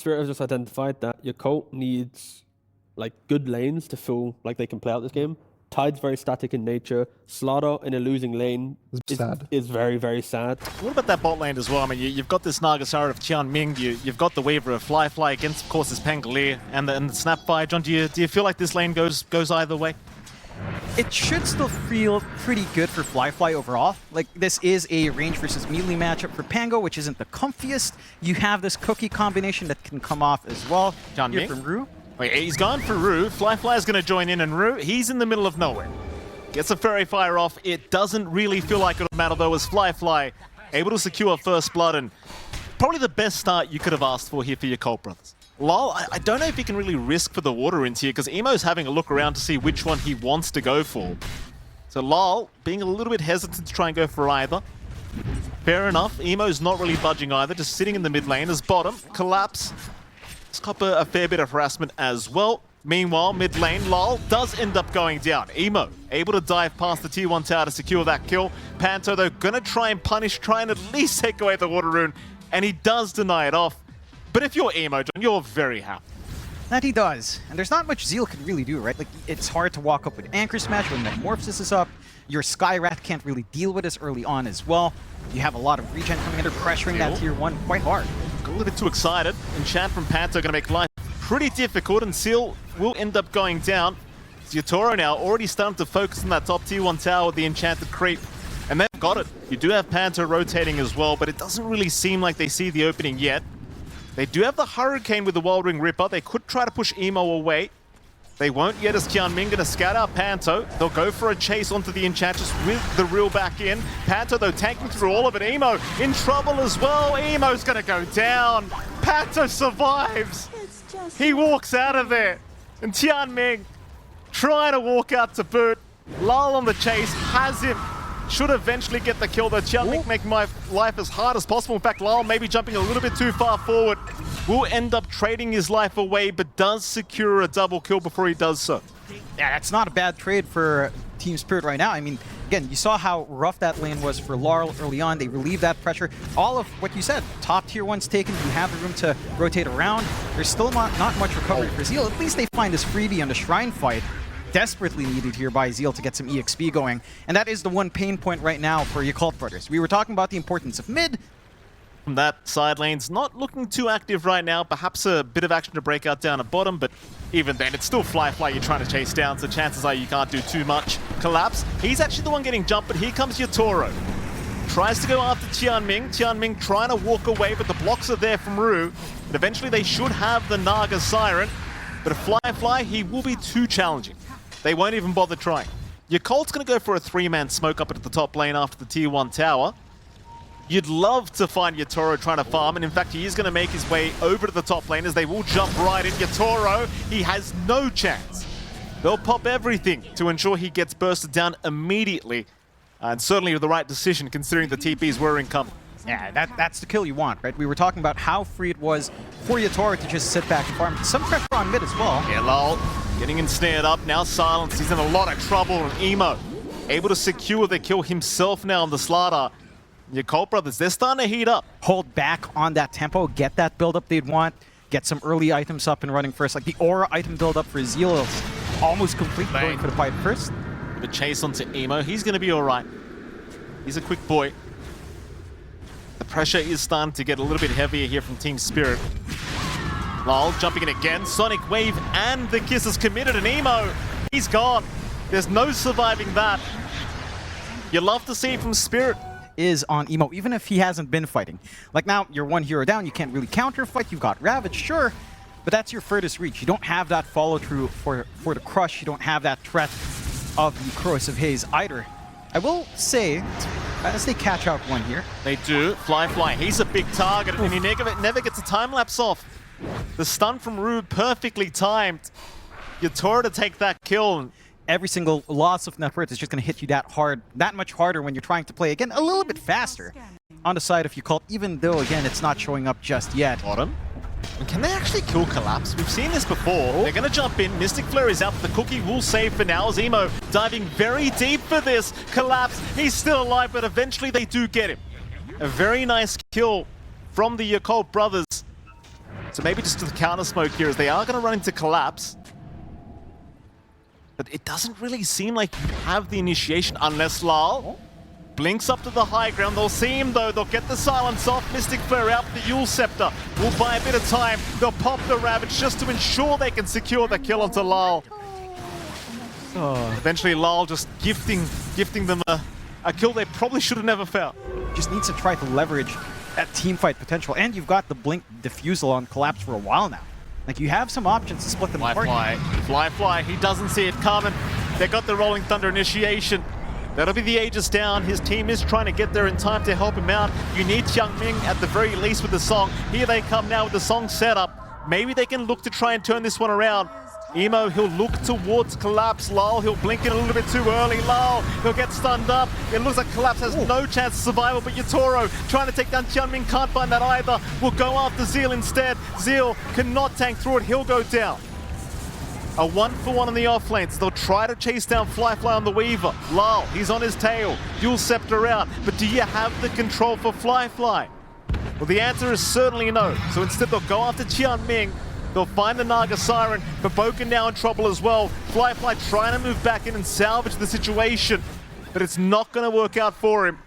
Spirit has just identified that Yakult needs like good lanes to feel like they can play out this game. Tide's very static in nature. Slaughter in a losing lane is very, very sad. What about that bot lane as well? I mean, you've got this Naga Siren of Tianming, you've got the Weaver of Fly against, of course, this Pangolier and the Snapfire. John, do you feel like this lane goes either way? It should still feel pretty good for Fly overall. Like, this is a range versus melee matchup for Pango, which isn't the comfiest. You have this cookie combination that can come off as well. John Here from Rue. Wait, he's gone for Rue. Fly is going to join in, and Rue, he's in the middle of nowhere. Gets a Fairy Fire off. It doesn't really feel like it'll matter, though, as Fly able to secure first blood, and probably the best start you could have asked for here for your Yakult Brothers. Lol, I don't know if he can really risk for the water runes here, because Emo's having a look around to see which one he wants to go for. So Lol, being a little bit hesitant to try and go for either. Fair enough, Emo's not really budging either, just sitting in the mid lane as bottom. Collapse. It's got a fair bit of harassment as well. Meanwhile, mid lane, Lol does end up going down. Emo able to dive past the tier 1 tower to secure that kill. Panto, though, gonna try and punish, try and at least take away the water rune, and he does deny it off. But if you're Emo, John, you're very happy. That he does. And there's not much Zeal can really do, right? Like, it's hard to walk up with Anchor Smash when Metamorphosis is up. Your Skyrath can't really deal with this early on as well. You have a lot of regen coming in, pressuring that tier 1 quite hard. Got a little bit too excited. Enchant from Panto gonna make life pretty difficult, and Seal will end up going down. Yotaro now already starting to focus on that top tier 1 tower with the enchanted creep. And they've got it. You do have Panto rotating as well, but it doesn't really seem like they see the opening yet. They do have the Hurricane with the Wild Ring Ripper. They could try to push Emo away. They won't yet, as Tianming gonna scout out Panto. They'll go for a chase onto the Enchantress with the reel back in. Panto, though, tanking through all of it. Emo in trouble as well. Emo's gonna go down. Panto survives. He walks out of there. And Tianming trying to walk out to boot. Lal on the chase, has him. Should eventually get the kill, though. Tianming making my life as hard as possible. In fact, Lal maybe jumping a little bit too far forward. Will end up trading his life away, but does secure a double kill before he does so. Yeah, that's not a bad trade for Team Spirit right now. I mean, again, you saw how rough that lane was for Laurel early on. They relieved that pressure. All of what you said, top tier 1's taken. You have the room to rotate around. There's still not much recovery for Zeal. At least they find this freebie on the Shrine fight. Desperately needed here by Zeal to get some EXP going. And that is the one pain point right now for Yakult Brothers. We were talking about the importance of mid. From that side lane's not looking too active right now. Perhaps a bit of action to break out down at bottom, but even then, it's still Fly you're trying to chase down, so chances are you can't do too much. Collapse. He's actually the one getting jumped, but here comes Yotaro. Tries to go after Tianming. Tianming trying to walk away, but the blocks are there from Rue. And eventually they should have the Naga Siren. But a Fly, he will be too challenging. They won't even bother trying. Yakult's going to go for a 3-man smoke up at the top lane after the tier 1 tower. You'd love to find Yotaro trying to farm, and in fact he is going to make his way over to the top lane as they will jump right in. Yotaro, he has no chance. They'll pop everything to ensure he gets bursted down immediately, and certainly the right decision considering the TPs were incoming. Yeah, that's the kill you want, right? We were talking about how free it was for Yotaro to just sit back and farm. Some pressure on mid as well. Yeah, Lol getting ensnared up, now silenced. He's in a lot of trouble, and Emo able to secure the kill himself now on the Slaughter. Yakult Brothers, they're starting to heat up. Hold back on that tempo, get that build-up they'd want, get some early items up and running first. Like the Aura item build-up for Zeal is almost complete, going for the pipe first. The chase onto Emo, he's going to be all right. He's a quick boy. The pressure is starting to get a little bit heavier here from Team Spirit. Lol jumping in again, Sonic Wave and the kiss is committed, and Emo, he's gone. There's no surviving that. You love to see it from Spirit. Is on Emo, even if he hasn't been fighting. Like now, you're one hero down, you can't really counter fight, you've got Ravage, sure, but that's your furthest reach. You don't have that follow-through for the crush, you don't have that threat of the Corrosive Haze either. I will say, as they catch out one here. They do. Fly, he's a big target, and he never gets a time-lapse off. The stun from Rue perfectly timed. Yotaro to take that kill. Every single loss of net worth is just going to hit you that much harder when you're trying to play, again, a little bit faster on the side of Yakult, even though, again, it's not showing up just yet. Bottom. And can they actually kill Collapse? We've seen this before. They're going to jump in. Mystic Flare is out. The cookie will save for now. Emo diving very deep for this. Collapse. He's still alive, but eventually they do get him. A very nice kill from the Yakult Brothers. So maybe just to the counter smoke here, as they are going to run into Collapse. But it doesn't really seem like you have the initiation unless Lal blinks up to the high ground. They'll see him though, they'll get the silence off. Mystic Flare out with the Yule Scepter. Will buy a bit of time. They'll pop the Ravage just to ensure they can secure the kill onto Lal. Eventually Lal just gifting them a kill they probably should have never found. Just needs to try to leverage that teamfight potential. And you've got the Blink Diffusal on Collapse for a while now. Like, you have some options to split them apart. Fly, he doesn't see it coming. They got the Rolling Thunder initiation. That'll be the Aegis down. His team is trying to get there in time to help him out. You need Xiangming at the very least with the song. Here they come now with the song set up. Maybe they can look to try and turn this one around. Emo, he'll look towards Collapse. Lal, he'll blink in a little bit too early. Lal, he'll get stunned up. It looks like Collapse has no chance of survival, but Yatoro trying to take down Xiangming, can't find that either. Will go after Zeal instead. Zeal cannot tank through it, he'll go down. A 1-for-1 on the off lanes. They'll try to chase down Fly on the Weaver. Lal, he's on his tail. Yule Scepter out, but do you have the control for Fly? Well, the answer is certainly no. So instead they'll go after Xiangming. They'll find the Naga Siren, but Boken now in trouble as well. Fly trying to move back in and salvage the situation, but it's not going to work out for him.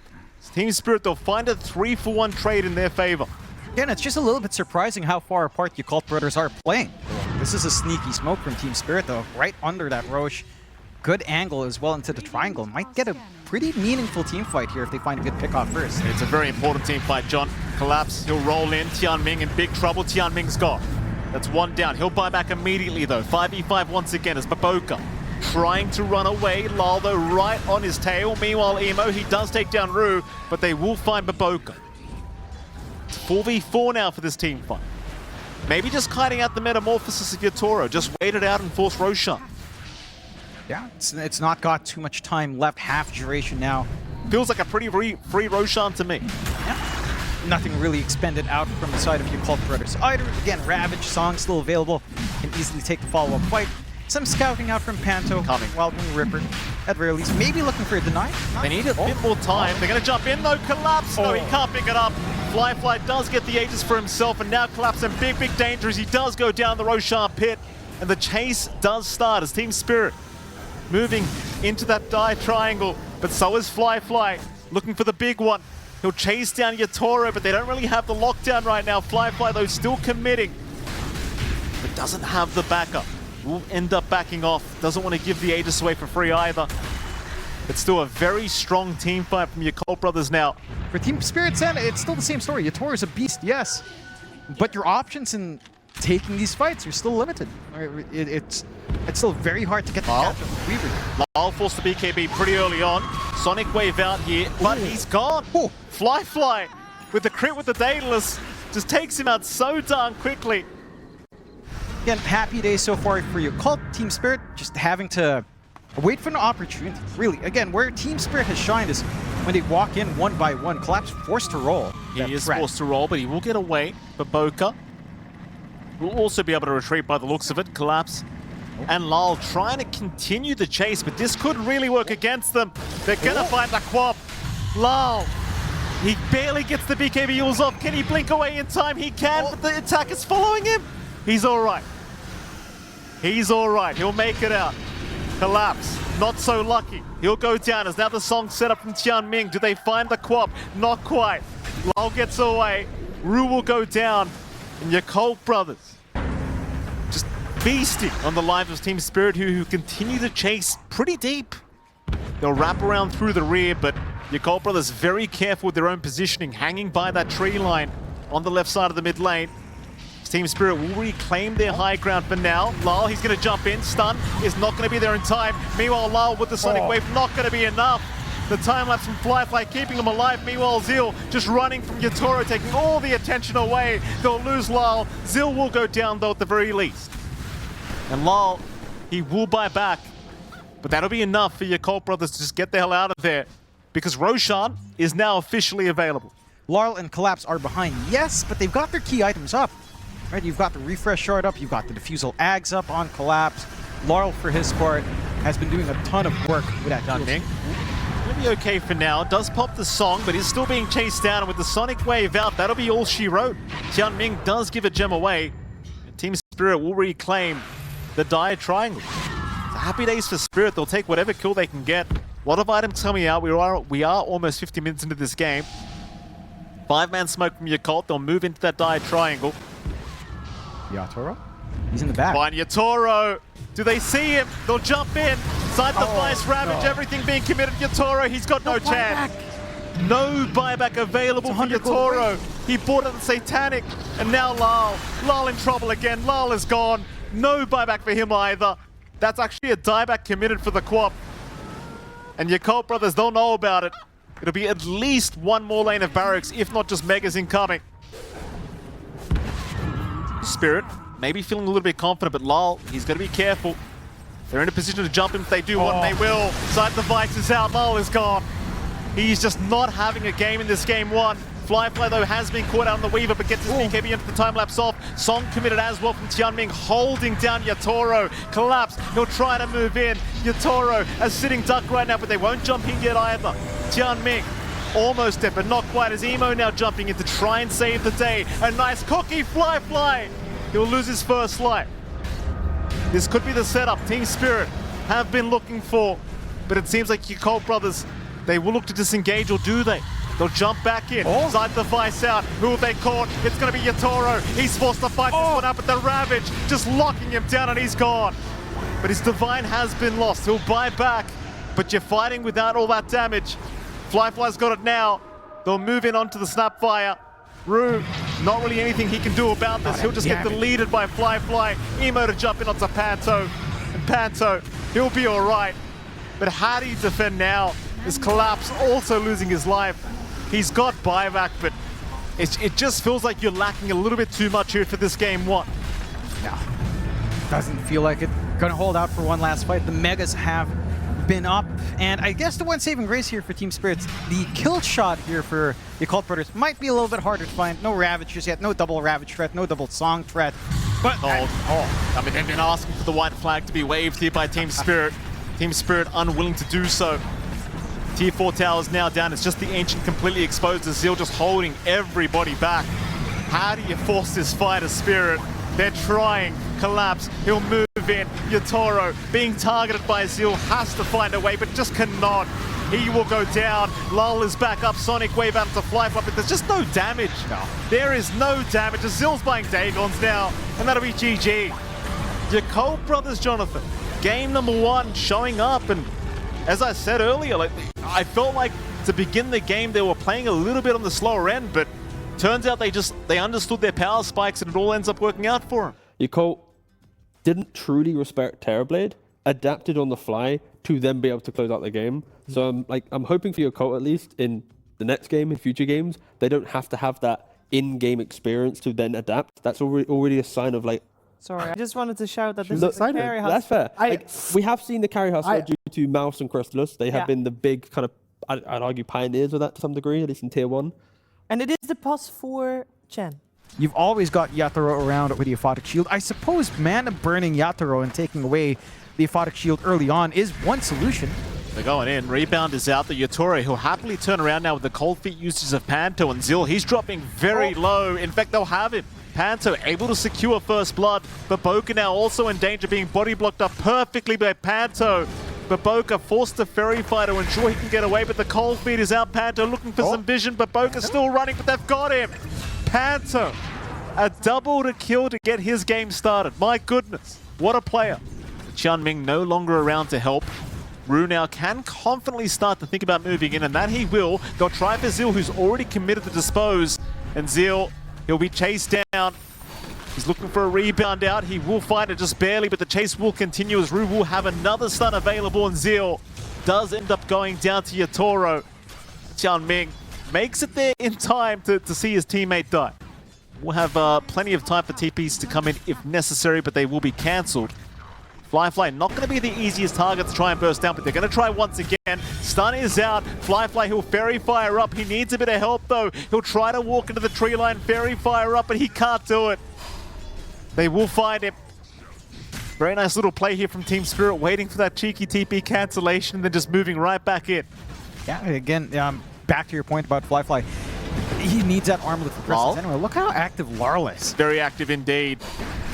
Team Spirit, they'll find a 3-for-1 trade in their favor. Again, it's just a little bit surprising how far apart Yakult Brothers are playing. This is a sneaky smoke from Team Spirit, though, right under that Roche. Good angle as well into the triangle. Might get a pretty meaningful team fight here if they find a good pickoff first. It's a very important team fight, John. Collapse, he'll roll in. Xiangming in big trouble. Xiangming's gone. That's one down. He'll buy back immediately, though. 5v5 once again as Baboka trying to run away. Lal, though, right on his tail. Meanwhile, Emo, he does take down Rue, but they will find Baboka. It's 4v4 now for this team fight. Maybe just kiting out the Metamorphosis of Yatoro. Just wait it out and force Roshan. Yeah, it's not got too much time left. Half duration now. Feels like a pretty free Roshan to me. Yeah. Nothing really expended out from the side of Yakult Brothers either. Again, Ravage song still available. Can easily take the follow-up fight. Some scouting out from Panto. Coming. Wildwing Ripper, at very least. Maybe looking for a deny. They need a bit more time. They're going to jump in, though. Collapse. No, he can't pick it up. Fly does get the Aegis for himself, and now Collapse in big danger as he does go down the Roshan pit. And the chase does start as Team Spirit moving into that die triangle. But so is Fly, looking for the big one. He'll chase down Yatoro, but they don't really have the lockdown right now. Fly, though, still committing, but doesn't have the backup. Will end up backing off. Doesn't want to give the Aegis away for free either. It's still a very strong team fight from Yakult Brothers now. For Team Spirit's end, it's still the same story. Yatoro's a beast, yes, but your options in taking these fights are still limited. It's still very hard to get the catch of Weaver. Lal forced the BKB pretty early on. Sonic Wave out here, but he's gone. Ooh. Fly with the crit with the Daedalus just takes him out so darn quickly. Again, happy day so far for Yakult. Team Spirit just having to wait for an opportunity. Really, again, where Team Spirit has shined is when they walk in one by one. Collapse forced to roll. He is forced to roll, but he will get away. Baboka will also be able to retreat by the looks of it. Collapse and Lal trying to continue the chase, but this could really work against them. They're going to find the Quap. Lal, he barely gets the BKB Yules off. Can he blink away in time? He can, but the attack is following him. He's all right. He's all right. He'll make it out. Collapse, not so lucky. He'll go down as now the song set up from Xiangming. Do they find the Quap? Not quite. Lal gets away. Rue will go down. And Yakult Brothers just feasting on the lives of Team Spirit, who continue to chase pretty deep. They'll wrap around through the rear, but Yakult Brothers very careful with their own positioning, hanging by that tree line on the left side of the mid lane. Team Spirit will reclaim their high ground for now. Lal, he's going to jump in. Stun is not going to be there in time. Meanwhile, Lal with the Sonic Wave, not going to be enough. The time-lapse from Fly keeping him alive. Meanwhile, Zeal just running from Yatoro, taking all the attention away. They'll lose Lal. Zeal will go down, though, at the very least. And Lal, he will buy back. But that'll be enough for Yakult Brothers to just get the hell out of there, because Roshan is now officially available. Lal and Collapse are behind, yes, but they've got their key items up. Right, you've got the refresh shard up, you've got the diffusal Ags up on Collapse. Laurel, for his part, has been doing a ton of work with that Xiangming. Gonna be okay for now. Does pop the song, but is still being chased down, and with the Sonic Wave out, that'll be all she wrote. Xiangming does give a gem away. Spirit will reclaim the Dire Triangle. It's happy days for Spirit. They'll take whatever kill they can get. A lot of items coming out. We are almost 50 minutes into this game. 5-man smoke from Yakult. They'll move into that Dire Triangle. Yatoro? He's in the back. Find Yatoro. Do they see him? They'll jump in. Side the Vice Ravage. Everything being committed. Yatoro, he's got no chance. No buyback available for Yatoro. He bought it at Satanic. And now Lal. Lal in trouble again. Lal is gone. No buyback for him either. That's actually a dieback committed for the Quap. And Yakult Brothers don't know about it. It'll be at least one more lane of barracks, if not just Megas incoming. Spirit, maybe feeling a little bit confident, but Lal, he's got to be careful. They're in a position to jump in if they do want, they will. Side the Vice is out, Lal is gone. He's just not having a game in this game one. Flyfly, though, has been caught out on the Weaver, but gets his BKB into the time-lapse off. Song committed as well from Tianming, holding down Yatoro. Collapse, he'll try to move in. Yatoro, a sitting duck right now, but they won't jump in yet either. Tianming, almost dead, but not quite, as Emo now jumping in to try and save the day. A nice cookie, Flyfly! He'll lose his first life. This could be the setup Team Spirit have been looking for, but it seems like Yakult Brothers, they will look to disengage, or do they? They'll jump back in, side the Vice out. Who have they caught? It's going to be Yatoro. He's forced to fight this one up at the Ravage, just locking him down, and he's gone. But his Divine has been lost. He'll buy back, but you're fighting without all that damage. Flyfly's got it now. They'll move in onto the Snapfire. Rue, not really anything he can do about this. He'll just get deleted by Flyfly. Emo to jump in onto Panto. And Panto, he'll be all right. But how do you defend now? This Collapse also losing his life. He's got buyback, but it just feels like you're lacking a little bit too much here for this game one. No, doesn't feel like it. Gonna hold out for one last fight. The Megas have been up, and I guess the one saving grace here for Team Spirits, the kill shot here for the Yakult Brothers might be a little bit harder to find. No Ravagers yet, no double Ravage threat, no double Song threat. But I mean, they've been asking for the white flag to be waved here by Team Spirit. Team Spirit unwilling to do so. Tier 4 towers now down. It's just the Ancient completely exposed. Zeal just holding everybody back. How do you force this fight as Spirit? They're trying. Collapse. He'll move in. Yatoro being targeted by Zeal has to find a way, but just cannot. He will go down. Lull is back up. Sonic Wave out to Flyfly, but there's just no damage. No. There is no damage. Zeal's buying Dagons now, and that'll be GG. Yakult Brothers, Jonathan. Game number one showing up, and as I said earlier, like, I felt like to begin the game they were playing a little bit on the slower end, but turns out they understood their power spikes and it all ends up working out for them. Yakult didn't truly respect Terrorblade, adapted on the fly to then be able to close out the game. So I'm hoping for Yakult, at least in the next game, in future games, they don't have to have that in-game experience to then adapt. That's already a sign of like. Sorry, I just wanted to shout that this is a carry house. That's fair. We have seen the carry house due to MOUZ and Crystalus. They have been the big kind of, I'd argue, pioneers of that to some degree, at least in Tier 1. And it is the pos for Chen. You've always got Yatoro around with the Aphotic Shield. I suppose mana burning Yatoro and taking away the Aphotic Shield early on is one solution. They're going in. Rebound is out. The Yatoro, he'll happily turn around now with the cold feet uses of Panto and Zil. He's dropping very low. In fact, they'll have him. Panto able to secure first blood, but Boca now also in danger, being body blocked up perfectly by Panto. But Boca forced the Ferry Fighter to ensure he can get away, but the cold feed is out. Panto looking for some vision, but Boca's still running, but they've got him. Panto, a double to kill to get his game started. My goodness, what a player. Qianming no longer around to help. Rue now can confidently start to think about moving in, and that he will. They'll try for Zeal, who's already committed to dispose, and Zeal, he'll be chased down. He's looking for a rebound out. He will find it just barely, but the chase will continue as Rue will have another stun available, and Zeal does end up going down to Yatoro. Qianming makes it there in time to see his teammate die. We'll have plenty of time for TPs to come in if necessary, but they will be cancelled. Flyfly not going to be the easiest target to try and burst down, but they're going to try once again. Stun is out. Flyfly, he'll Fairy Fire up. He needs a bit of help, though. He'll try to walk into the tree line, Fairy Fire up, but he can't do it. They will find him. Very nice little play here from Team Spirit, waiting for that cheeky TP cancellation, and then just moving right back in. Yeah, again, back to your point about Flyfly. He needs that armlet for presence anyway. Look how active Larl is. Very active indeed.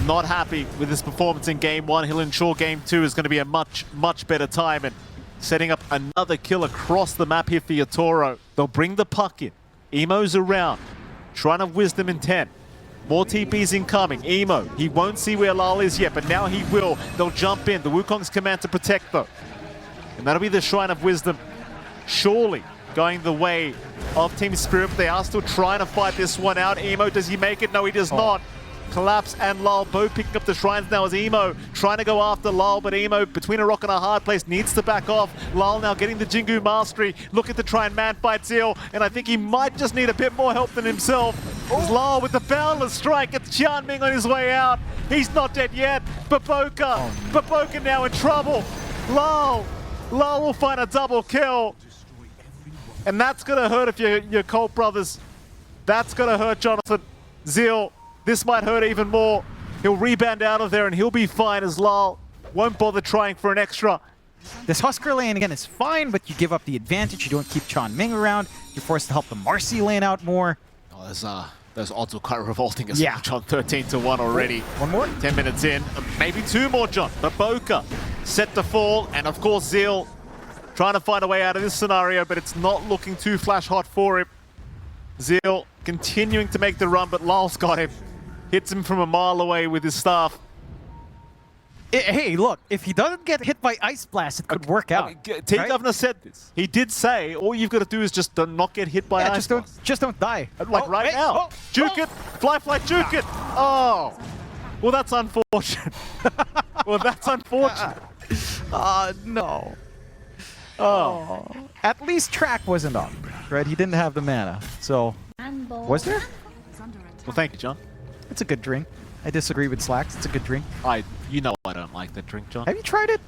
not happy with his performance in Game 1. He'll ensure Game 2 is going to be a much, much better time. And setting up another kill across the map here for Yatoro. They'll bring the puck in. Emo's around. Shrine of Wisdom in 10. More TPs incoming. Emo, he won't see where Lal is yet, but now he will. They'll jump in. The Wukong's command to protect, though. And that'll be the Shrine of Wisdom. Surely going the way of Team Spirit. They are still trying to fight this one out. Emo, does he make it? No, he does not. Collapse and Lal both picking up the shrines now as Emo trying to go after Lal, but Emo between a rock and a hard place needs to back off. Lal now getting the Jingu mastery, looking to try and man fight Zeal, and I think he might just need a bit more help than himself. As Lal with the boundless strike, it's Qianming on his way out. He's not dead yet. Baboka now in trouble. Lal will find a double kill. And that's gonna hurt if you're Yakult Brothers. That's gonna hurt Jonathan. Zeal, this might hurt even more. He'll rebound out of there and he'll be fine as Lal won't bother trying for an extra. This Husker lane, again, is fine, but you give up the advantage. You don't keep Qianming around. You're forced to help the Marcy lane out more. Oh, those odds are quite revolting as well, John. 13-1 already. One more? 10 minutes in. Maybe two more, John. Baboka set to fall, and of course Zeal trying to find a way out of this scenario, but it's not looking too flash hot for him. Zeal continuing to make the run, but Lal's got him. Hits him from a mile away with his staff. Hey, look, if he doesn't get hit by Ice Blast, it could work out. Governor said this. He did say, all you've got to do is just not get hit by Ice Blast. Just don't die. Like now. Juke it. Fly, juke it. Oh. Well, that's unfortunate. No. Oh. At least track wasn't up, right? He didn't have the mana. So, was there? Well, thank you, John. It's a good drink. I disagree with Slacks. It's a good drink. You know I don't like that drink, John. Have you tried it?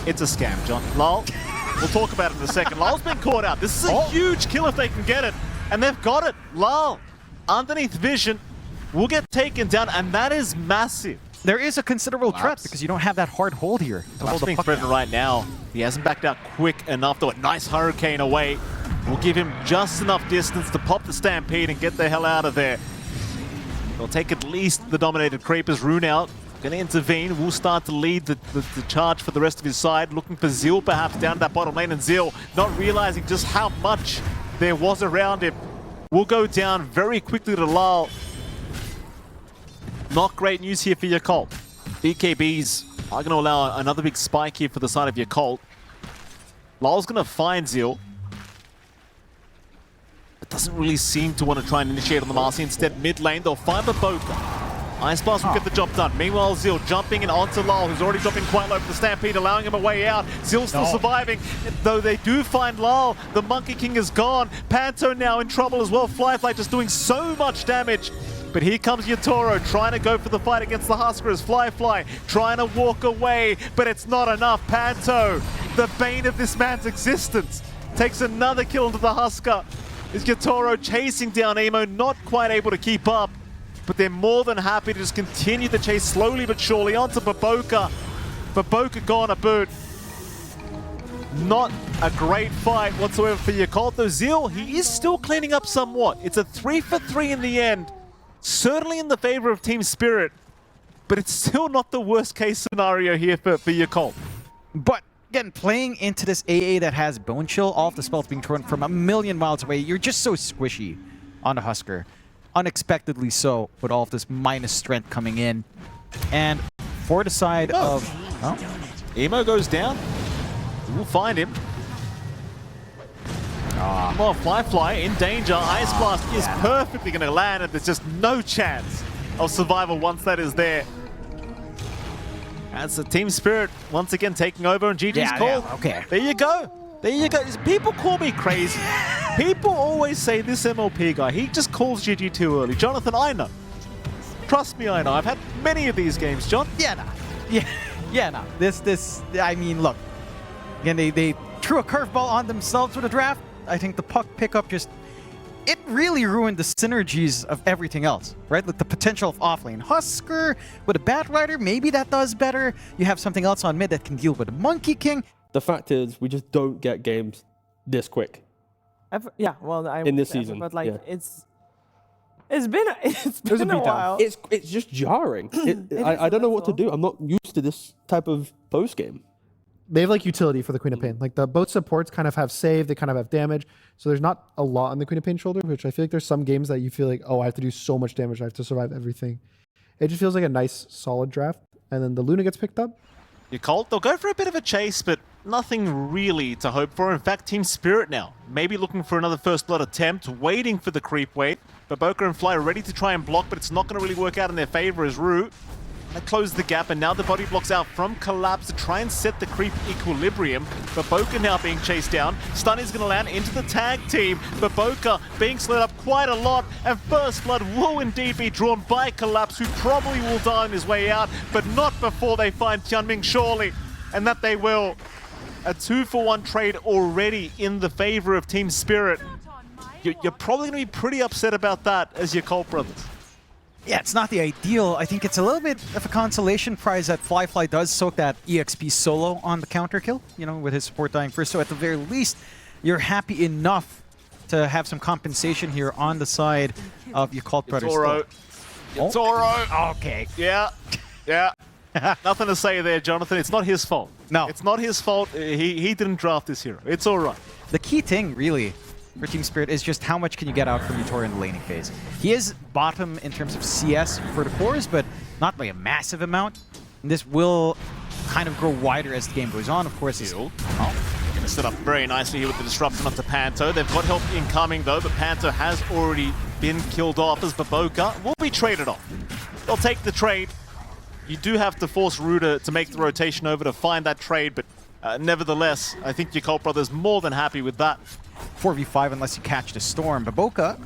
It's a scam, John. Lal, we'll talk about it in a second. Lal's been caught out. This is a huge kill if they can get it. And they've got it. Lal, underneath vision, will get taken down, and that is massive. There is a considerable threat because you don't have that hard hold here. He's being threatened right now. He hasn't backed out quick enough, though. A nice hurricane away will give him just enough distance to pop the Stampede and get the hell out of there. They'll take at least the dominated creepers. Rune out, going to intervene. Will start to lead the charge for the rest of his side. Looking for Zeal perhaps down that bottom lane, and Zeal not realizing just how much there was around him. Will go down very quickly to Lal. Not great news here for Yakult. BKBs are going to allow another big spike here for the side of Yakult. Lal's going to find Zeal. It doesn't really seem to want to try and initiate on the Marcy. Instead, mid lane, they'll find Baboka. Ice Blast will get the job done. Meanwhile, Zeal jumping in onto Lal, who's already dropping quite low for the Stampede, allowing him a way out. Zeal still surviving, though they do find Lal. The Monkey King is gone. Panto now in trouble as well. Fly just doing so much damage. But here comes Yatoro trying to go for the fight against the Huskers. Fly trying to walk away, but it's not enough. Panto, the bane of this man's existence, takes another kill into the Husker. Is Yatoro chasing down Emo, not quite able to keep up, but they're more than happy to just continue the chase slowly but surely onto Baboka. Baboka gone a boot. Not a great fight whatsoever for Yakult, though Zeal, he is still cleaning up somewhat. It's a 3-for-3 in the end. Certainly in the favor of Team Spirit, but it's still not the worst case scenario here for Yakult. But again, playing into this AA that has Bone Chill, all of the spells being thrown from a million miles away, you're just so squishy on the Husker. Unexpectedly so, with all of this minus strength coming in. And for the side of... Emo goes down. We'll find him. Well, Fly in danger. Ice Blast is perfectly going to land, and there's just no chance of survival once that is there. As the Team Spirit once again taking over, and GG's call. There you go. People call me crazy. People always say this MLP guy, he just calls GG too early. Jonathan, I know. Trust me, I know. I've had many of these games, John. This, I mean, look. Again, they threw a curveball on themselves with a draft. I think the puck pickup it really ruined the synergies of everything else, right? Like the potential of offlane Husker with a Bat Rider, maybe that does better. You have something else on mid that can deal with a Monkey King. The fact is, we just don't get games this quick. Yeah, well, in this season, but like it's It's been a beatdown. while. It's just jarring. I don't know what to do. I'm not used to this type of post game. They have like utility for the Queen of Pain. Like both supports kind of have save, they kind of have damage. So there's not a lot on the Queen of Pain shoulder, which I feel like there's some games that you feel like, oh, I have to do so much damage, I have to survive everything. It just feels like a nice, solid draft. And then the Luna gets picked up. Yakult, they'll go for a bit of a chase, but nothing really to hope for. In fact, Team Spirit now, maybe looking for another first blood attempt, waiting for the creep wave. But Boca and Fly are ready to try and block, but it's not going to really work out in their favor as Rue. They close the gap, and now the body blocks out from Collapse to try and set the creep equilibrium. But Boca now being chased down. Stun is going to land into the tag team, but Boca being slid up quite a lot, and first blood will indeed be drawn by Collapse, who probably will die on his way out, but not before they find Tianming, surely. And that they will. A 2-for-1 trade already in the favor of Team Spirit. You're probably going to be pretty upset about that as Yakult Brothers. Yeah, it's not the ideal. I think it's a little bit of a consolation prize that Fly does soak that EXP solo on the counter kill, you know, with his support dying first. So at the very least, you're happy enough to have some compensation here on the side of Yakult Brothers. Toro. Okay. Yeah. Nothing to say there, Jonathan. It's not his fault. No. It's not his fault. He didn't draft this hero. It's all right. The key thing, really, for Team Spirit is just how much can you get out from Yatoro in the laning phase. He is bottom in terms of CS for the cores, but not by a massive amount. And this will kind of grow wider as the game goes on, of course. Going to set up very nicely here with the disruption onto Panto. They've got help incoming though, but Panto has already been killed off as Baboka will be traded off. They'll take the trade. You do have to force Ruda to make the rotation over to find that trade, but nevertheless, I think Yakult Brothers more than happy with that. 4v5 unless you catch the storm. Baboka.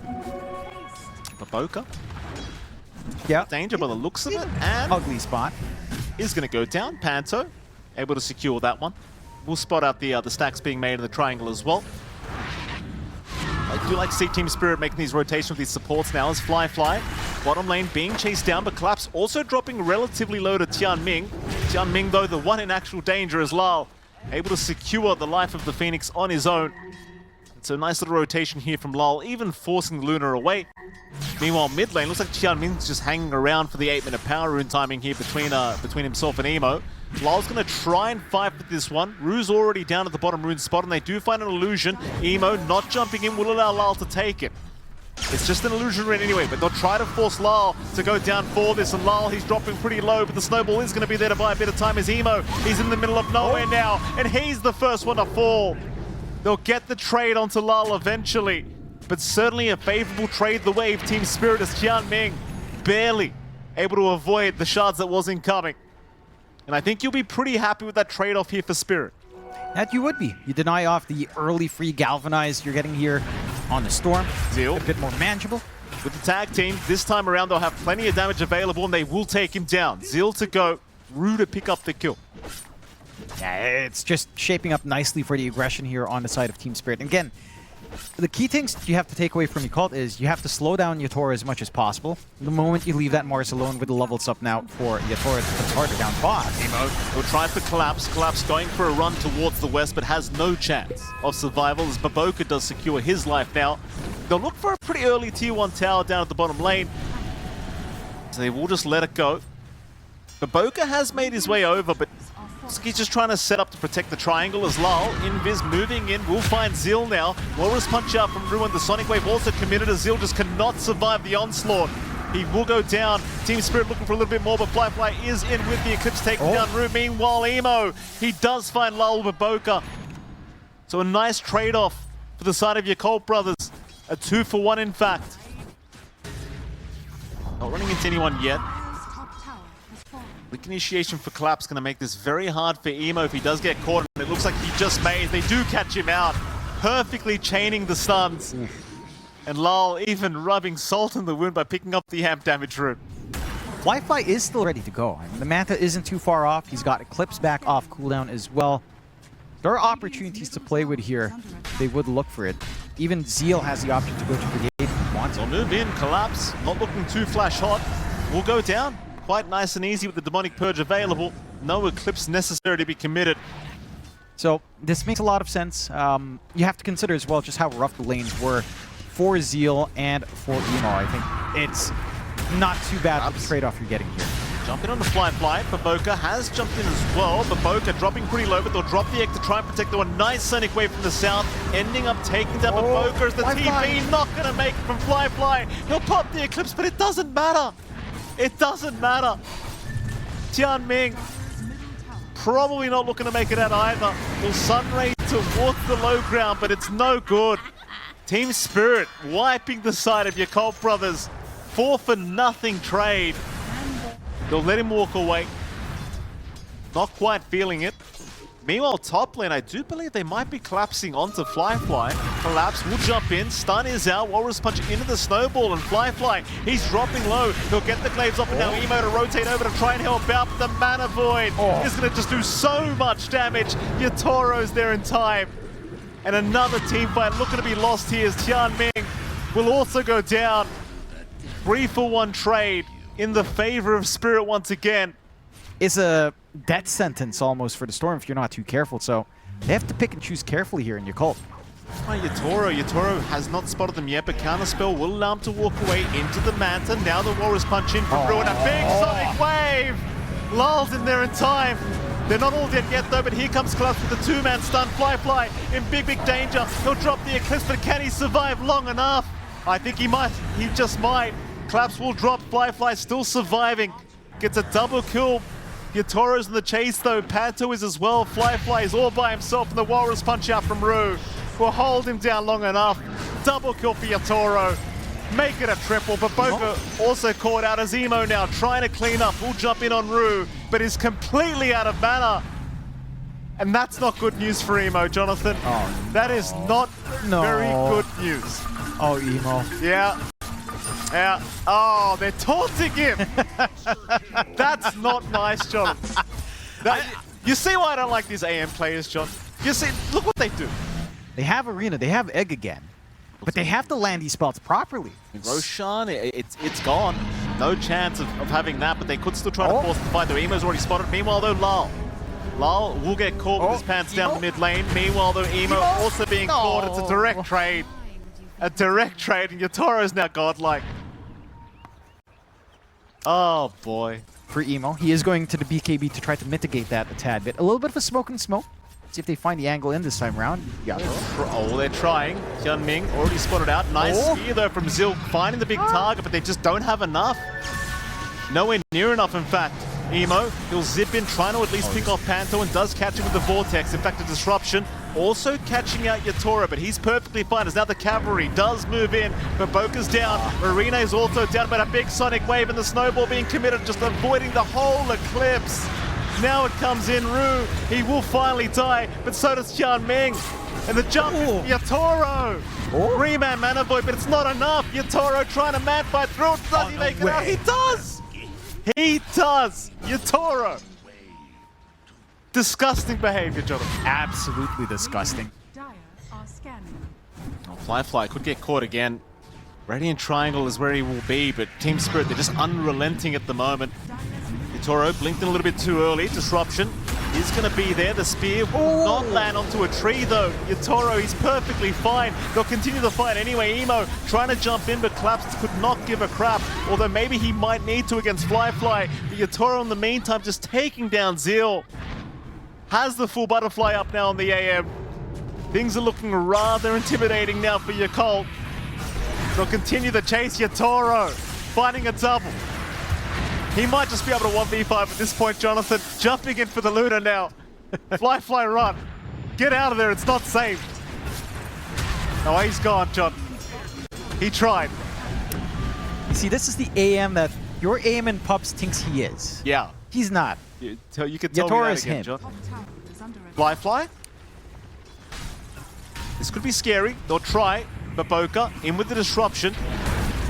Yeah. Danger by the looks of it, and Ugly spot. is going to go down. Panto able to secure that one. We'll spot out the stacks being made in the triangle as well. I do like to see Team Spirit making these rotations with these supports now as Fly. Bottom lane being chased down, but Collapse also dropping relatively low to Tianming. Tianming, though, the one in actual danger is Lal, able to secure the life of the Phoenix on his own. It's a nice little rotation here from Lal, even forcing the Luna away. Meanwhile, mid lane, looks like Tianming's just hanging around for the 8-minute power rune timing here between himself and Emo. Lal's going to try and fight with this one. Rue's already down at the bottom rune spot, and they do find an illusion. Emo not jumping in will allow Lal to take it. It's just an illusion rune anyway, but they'll try to force Lal to go down for this, and Lal, he's dropping pretty low, but the snowball is going to be there to buy a bit of time as Emo, he's in the middle of nowhere now, and he's the first one to fall. They'll get the trade onto Lal eventually, but certainly a favorable trade the way of Team Spirit as Tianming barely able to avoid the shards that was incoming. And I think you'll be pretty happy with that trade-off here for Spirit. That you would be. You deny off the early free galvanize you're getting here on the Storm. Zeal. A bit more manageable. With the tag team, this time around they'll have plenty of damage available and they will take him down. Zeal to go, Rue to pick up the kill. Yeah, it's just shaping up nicely for the aggression here on the side of Team Spirit. And again, the key things you have to take away from Yakult is you have to slow down Yatoro as much as possible. The moment you leave that Mars alone with the levels up now for Yatoro, it's harder down bot. Emo will try for Collapse. Collapse going for a run towards the west, but has no chance of survival as Baboka does secure his life now. They'll look for a pretty early tier 1 tower down at the bottom lane. So they will just let it go. Baboka has made his way over, but he's just trying to set up to protect the triangle as Lal. Invis moving in. We'll find Zil now. Walrus punch out from Ruin. The Sonic Wave also committed as Zil just cannot survive the onslaught. He will go down. Team Spirit looking for a little bit more, but Fly is in with the Eclipse taking down Rue. Meanwhile, Emo, he does find Lal Baboka. So a nice trade-off for the side of Yakult Brothers. A 2-for-1 in fact. Not running into anyone yet. Quick initiation for Collapse going to make this very hard for Emo if he does get caught. And it looks like he just made. They do catch him out, perfectly chaining the stuns. And Lal even rubbing salt in the wound by picking up the amp damage rune. Fly is still ready to go. I mean, the Manta isn't too far off. He's got Eclipse back off cooldown as well. There are opportunities to play with here. They would look for it. Even Zeal has the option to go to the gate if he wants. They'll move in. Collapse, not looking too flash hot. Will go down. Quite nice and easy with the Demonic Purge available. No Eclipse necessary to be committed. So this makes a lot of sense. You have to consider as well just how rough the lanes were for Zeal and for Emo. I think it's not too bad with the trade-off you're getting here. Jumping on the fly. Baboka has jumped in as well. Baboka dropping pretty low, but they'll drop the egg to try and protect the one. Nice Sonic Wave from the south, ending up taking down Baboka as the TP. Not going to make it from Fly. He'll pop the Eclipse, but it doesn't matter. It doesn't matter. Tianming probably not looking to make it out either. Will Sunray towards the low ground, but it's no good. Team Spirit wiping the side of Yakult Brothers. 4-for-0 trade. They'll let him walk away. Not quite feeling it. Meanwhile, top lane, I do believe they might be collapsing onto Fly. Collapse will jump in, stun is out, Walrus Punch into the snowball, and Fly, he's dropping low. He'll get the glaives off, and now Emo to rotate over to try and help out, but the Mana Void is going to just do so much damage. Yatoro's there in time. And another team fight looking to be lost here as Tianming will also go down. 3-for-1 trade in the favor of Spirit once again. It's a death sentence almost for the Storm if you're not too careful, so they have to pick and choose carefully here in Yakult. Right, Yatoro has not spotted them yet, but Counterspell will allow him to walk away into the Manta. Now the Walrus Punch in from Ruin, a big Sonic Wave! Lulled in there in time. They're not all dead yet though, but here comes Collapse with the two-man stun. Fly in big danger. He'll drop the Eclipse, but can he survive long enough? I think he might, he just might. Collapse will drop, Fly still surviving. Gets a double kill. Yatoro's in the chase though, Panto is as well. Fly is all by himself, and the Walrus Punch out from Rue will hold him down long enough. Double kill for Yatoro. Make it a triple, but Boca also caught out as Emo now, trying to clean up. Will jump in on Rue, but is completely out of mana. And that's not good news for Emo, Jonathan. That is not very good news. Oh, Emo. Yeah. Oh, they're taunting him. That's not nice, John. You see why I don't like these AM players, John? You see, look what they do. They have Arena, they have Egg again, but they have to land these spells properly. Roshan, it's gone. No chance of having that, but they could still try to force the fight. The Emo's already spotted. Meanwhile, though, Lal will get caught with his pants down the mid lane. Meanwhile, though, Emo also being caught. It's a direct trade. A direct trade, and Yatoro's now godlike. Oh, boy. For Emo, he is going to the BKB to try to mitigate that a tad bit. A little bit of a smoke and smoke. See if they find the angle in this time around. They're trying. Hyunming already spotted out. Nice spear, though, from Zil, finding the big target, but they just don't have enough. Nowhere near enough, in fact. Emo, he'll zip in, trying to at least pick off Panto, and does catch him with the Vortex. In fact, a disruption. Also catching out Yatoro, but he's perfectly fine as now the cavalry does move in, but Boca's down. Marina is also down, but a big Sonic Wave and the snowball being committed, just avoiding the whole Eclipse. Now it comes in, Rue. He will finally die, but so does Tianming. And the jump, Yatoro. 3-man Mana Void, but it's not enough. Yatoro trying to man fight through it. Does he make it out? He does! He does! Yatoro. Disgusting behavior, Jonathan. Absolutely disgusting. Fly could get caught again. Radiant Triangle is where he will be, but Team Spirit, they're just unrelenting at the moment. Yatoro blinked in a little bit too early. Disruption is going to be there. The spear will not land onto a tree, though. Yatoro, he's perfectly fine. They'll continue the fight anyway. Emo trying to jump in, but Collapse could not give a crap. Although maybe he might need to against Fly. But Yatoro, in the meantime, just taking down Zeal. Has the full butterfly up now on the AM. Things are looking rather intimidating now for Yakult. They'll continue the chase. Yatoro finding a double. He might just be able to 1v5 at this point, Jonathan. Jumping in for the Luna now. Fly, run. Get out of there, it's not safe. Oh, he's gone, John. He tried. You see, this is the AM that your AM and Pups thinks he is. Yeah. He's not. You could tell Yatoro me is that again, him. John. Fly. This could be scary. They'll try. Baboka in with the disruption.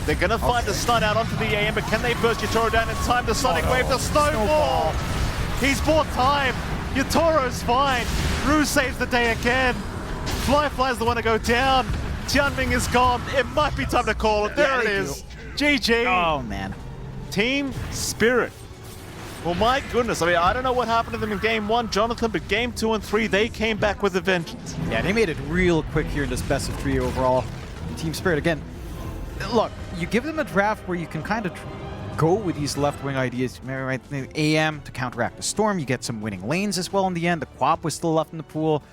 They're going to find a stun out onto the AM, but can they burst Yatoro down in time? The Sonic Wave, the snowball! He's bought time. Yatoro's fine. Rue saves the day again. Fly's the one to go down. Tianming is gone. It might be time to call it. There it is. GG. Oh, man. Team Spirit. Well, my goodness. I mean, I don't know what happened to them in Game 1, Jonathan, but Game 2 and 3, they came back with a vengeance. Yeah, they made it real quick here in this best of 3 overall. Team Spirit. Again, look, you give them a draft where you can kind of go with these left-wing ideas. Right? AM to counteract the Storm. You get some winning lanes as well in the end. The Quap was still left in the pool.